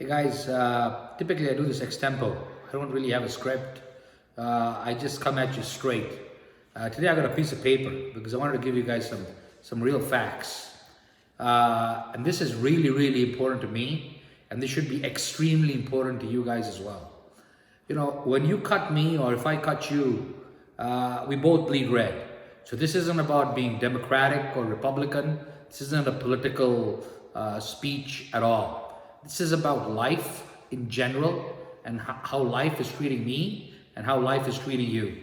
Hey guys, typically I do this extempo. I don't really have a script. I just come at you straight. Today I got a piece of paper because I wanted to give you guys some real facts. And this is really important to me, and this should be extremely important to you guys as well. You know, when you cut me or if I cut you, we both bleed red. So this isn't about being Democratic or Republican. This isn't a political speech at all. This is about life in general and how life is treating me and how life is treating you.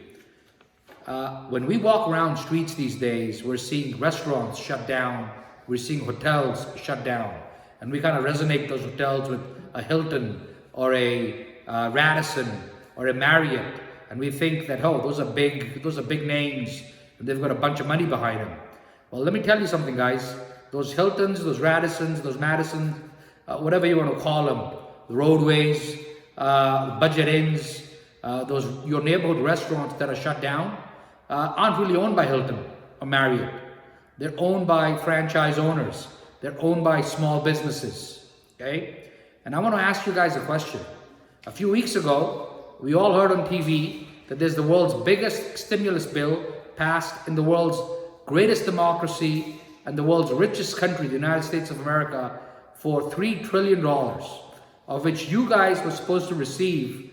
When we walk around streets these days, we're seeing restaurants shut down, we're seeing hotels shut down, and we kind of resonate those hotels with a Hilton or a Radisson or a Marriott, and we think that, oh, those are big names, and they've got a bunch of money behind them. Well, let me tell you something, guys. Those Hiltons, those Radissons, those Madisons, whatever you want to call them, the roadways, budget inns, your neighborhood restaurants that are shut down aren't really owned by Hilton or Marriott. They're owned by franchise owners. They're owned by small businesses, okay? And I want to ask you guys a question. A few weeks ago, we all heard on TV that there's the world's biggest stimulus bill passed in the world's greatest democracy and the world's richest country, the United States of America, for $3 trillion, of which you guys were supposed to receive,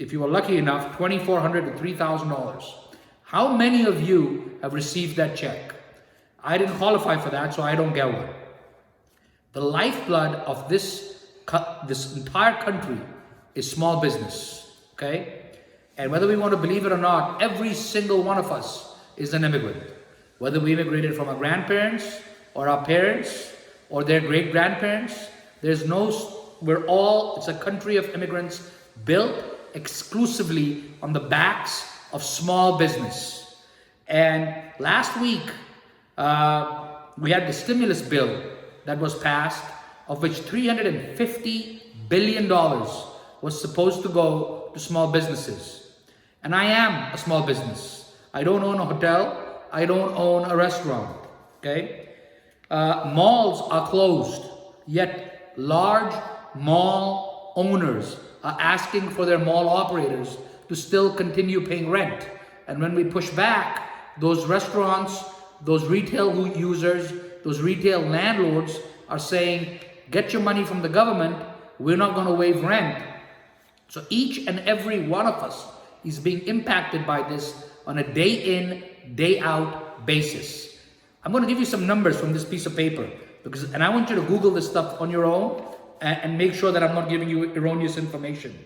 if you were lucky enough, $2,400 to $3,000. How many of you have received that check? I didn't qualify for that, so I don't get one. The lifeblood of this entire country is small business, okay? And whether we want to believe it or not, every single one of us is an immigrant. Whether we immigrated from our grandparents or our parents or their great-grandparents, it's a country of immigrants built exclusively on the backs of small business. And last week, we had the stimulus bill that was passed, of which $350 billion was supposed to go to small businesses. And I am a small business. I don't own a hotel. I don't own a restaurant, okay? Malls are closed, yet large mall owners are asking for their mall operators to still continue paying rent. And when we push back, those restaurants, those retail users, those retail landlords are saying, get your money from the government, we're not going to waive rent. So each and every one of us is being impacted by this on a day in, day out basis. I'm going to give you some numbers from this piece of paper, and I want you to Google this stuff on your own and make sure that I'm not giving you erroneous information.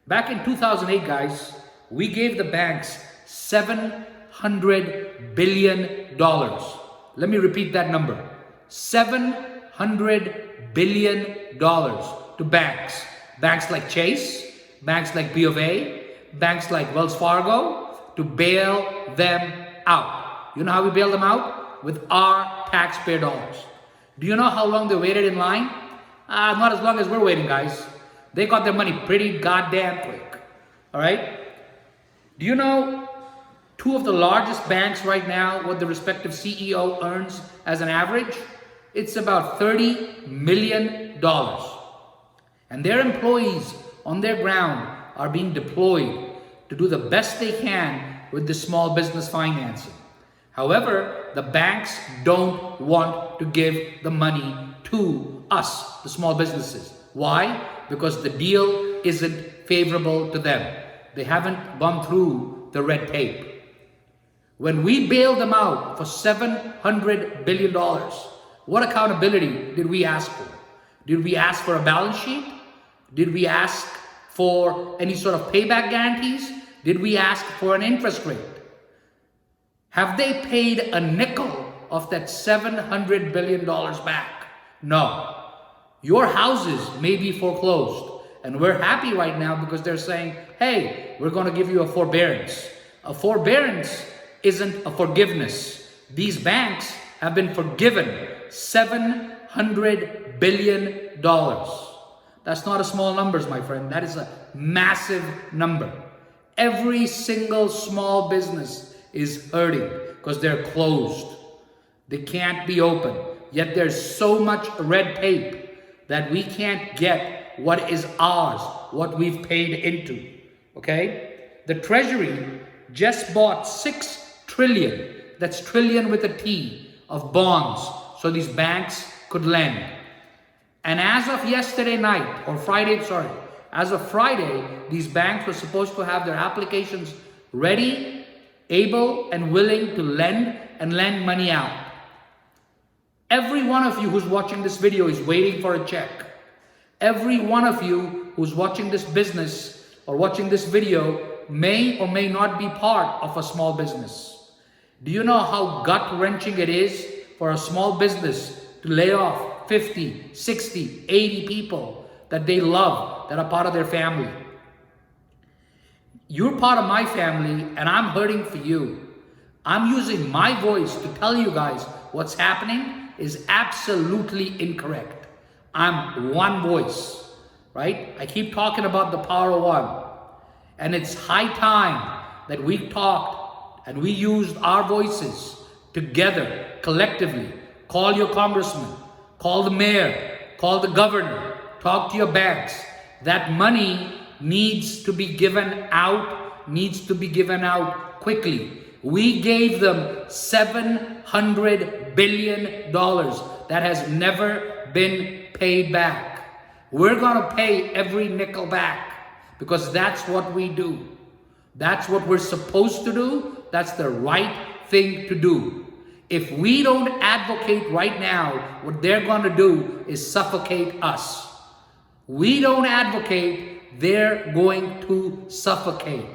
Back in 2008, guys, we gave the banks $700 billion. Let me repeat that number. $700 billion to banks. Banks like Chase, banks like B of A, banks like Wells Fargo, to bail them out. You know how we bail them out? With our taxpayer dollars. Do you know how long they waited in line? Not as long as we're waiting, guys. They got their money pretty goddamn quick. All right? Do you know two of the largest banks right now, what the respective CEO earns as an average? It's about $30 million. And their employees on their ground are being deployed to do the best they can with the small business financing. However, the banks don't want to give the money to us, the small businesses. Why? Because the deal isn't favorable to them. They haven't gone through the red tape. When we bailed them out for $700 billion, what accountability did we ask for? Did we ask for a balance sheet? Did we ask for any sort of payback guarantees? Did we ask for an interest rate? Have they paid a nickel of that $700 billion back? No. Your houses may be foreclosed, and we're happy right now because they're saying, hey, we're going to give you a forbearance. A forbearance isn't a forgiveness. These banks have been forgiven $700 billion. That's not a small number, my friend. That is a massive number. Every single small business is hurting because they're closed. They can't be open. Yet there's so much red tape that we can't get what is ours, what we've paid into. Okay? The Treasury just bought 6 trillion, that's trillion with a T, of bonds so these banks could lend. And as of yesterday night, or Friday, sorry, as of Friday, these banks were supposed to have their applications ready, able, and willing to lend money out. Every one of you who's watching this video is waiting for a check. Every one of you who's watching this business or watching this video may or may not be part of a small business. Do you know how gut-wrenching it is for a small business to lay off 50, 60, 80 people that they love, that are part of their family? You're part of my family and I'm hurting for you. I'm using my voice to tell you guys what's happening is absolutely incorrect. I'm one voice, right? I keep talking about the power of one. And it's high time that we talked and we used our voices together, collectively. Call your congressman, call the mayor, call the governor, talk to your banks. That money needs to be given out, quickly. We gave them $700 billion that has never been paid back. We're gonna pay every nickel back because that's what we do. That's what we're supposed to do. That's the right thing to do. If we don't advocate right now, what they're gonna do is suffocate us. We don't advocate, they're going to suffocate.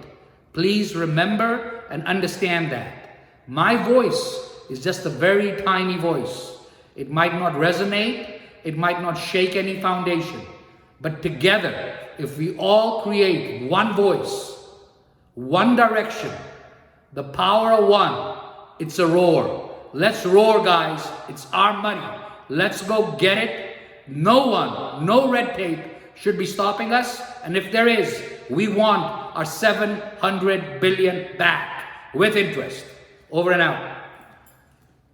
Please remember and understand that. My voice is just a very tiny voice. It might not resonate, it might not shake any foundation, but together, if we all create one voice, one direction, the power of one, it's a roar. Let's roar, guys. It's our money. Let's go get it. No one, no red tape should be stopping us. And if there is, we want our $700 billion back with interest. Over and out.